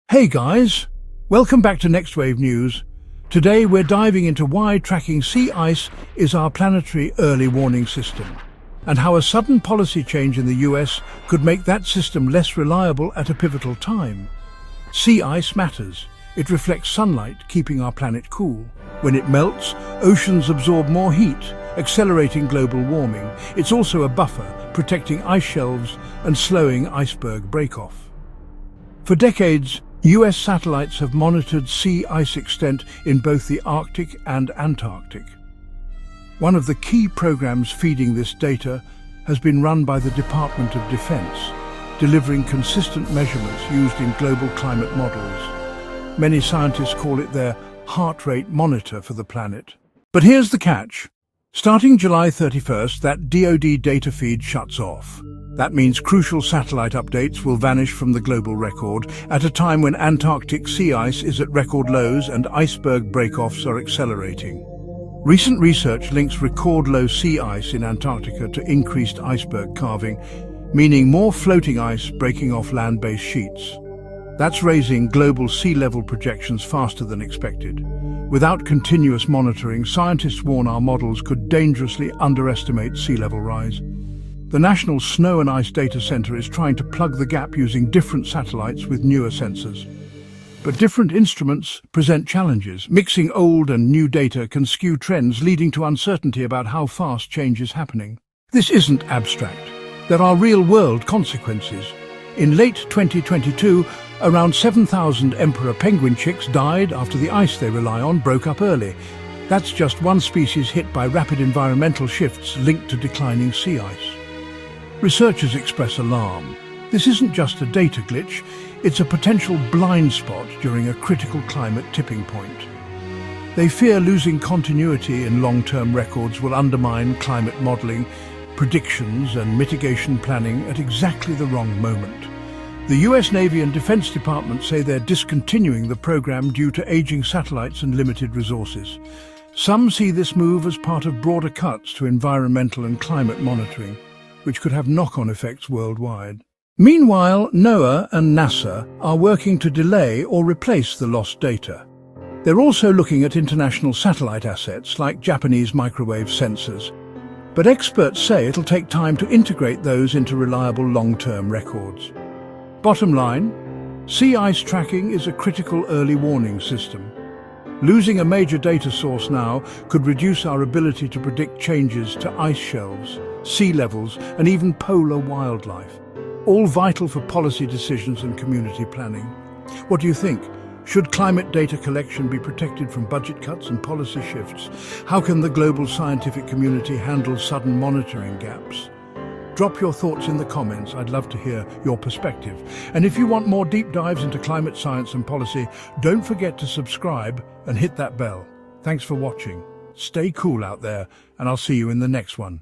Hey guys, welcome back to NextWave News. Today we're diving into why tracking sea ice is our planetary early warning system, and how a sudden policy change in the US could make that system less reliable at a pivotal time. Sea ice matters. It reflects sunlight, keeping our planet cool. When it melts, oceans absorb more heat, accelerating global warming. It's also a buffer, protecting ice shelves and slowing iceberg breakoff. For decades, US satellites have monitored sea ice extent in both the Arctic and Antarctic. One of the key programs feeding this data has been run by the Department of Defense, delivering consistent measurements used in global climate models. Many scientists call it their heart rate monitor for the planet. But here's the catch. Starting July 31st, that DoD data feed shuts off. That means crucial satellite updates will vanish from the global record at a time when Antarctic sea ice is at record lows and iceberg breakoffs are accelerating. Recent research links record low sea ice in Antarctica to increased iceberg calving, meaning more floating ice breaking off land-based sheets. That's raising global sea level projections faster than expected. Without continuous monitoring, scientists warn our models could dangerously underestimate sea level rise. The National Snow and Ice Data Center is trying to plug the gap using different satellites with newer sensors. But different instruments present challenges. Mixing old and new data can skew trends, leading to uncertainty about how fast change is happening. This isn't abstract. There are real-world consequences. In late 2022, around 7,000 emperor penguin chicks died after the ice they rely on broke up early. That's just one species hit by rapid environmental shifts linked to declining sea ice. Researchers express alarm. This isn't just a data glitch, it's a potential blind spot during a critical climate tipping point. They fear losing continuity in long-term records will undermine climate modeling, predictions and mitigation planning at exactly the wrong moment. The US Navy and Defense Department say they're discontinuing the program due to aging satellites and limited resources. Some see this move as part of broader cuts to environmental and climate monitoring, which could have knock-on effects worldwide. Meanwhile, NOAA and NASA are working to delay or replace the lost data. They're also looking at international satellite assets like Japanese microwave sensors. But experts say it'll take time to integrate those into reliable long-term records. Bottom line, sea ice tracking is a critical early warning system. Losing a major data source now could reduce our ability to predict changes to ice shelves, sea levels, and even polar wildlife, all vital for policy decisions and community planning. What do you think? Should climate data collection be protected from budget cuts and policy shifts? How can the global scientific community handle sudden monitoring gaps? Drop your thoughts in the comments. I'd love to hear your perspective. And if you want more deep dives into climate science and policy, don't forget to subscribe and hit that bell. Thanks for watching. Stay cool out there, and I'll see you in the next one.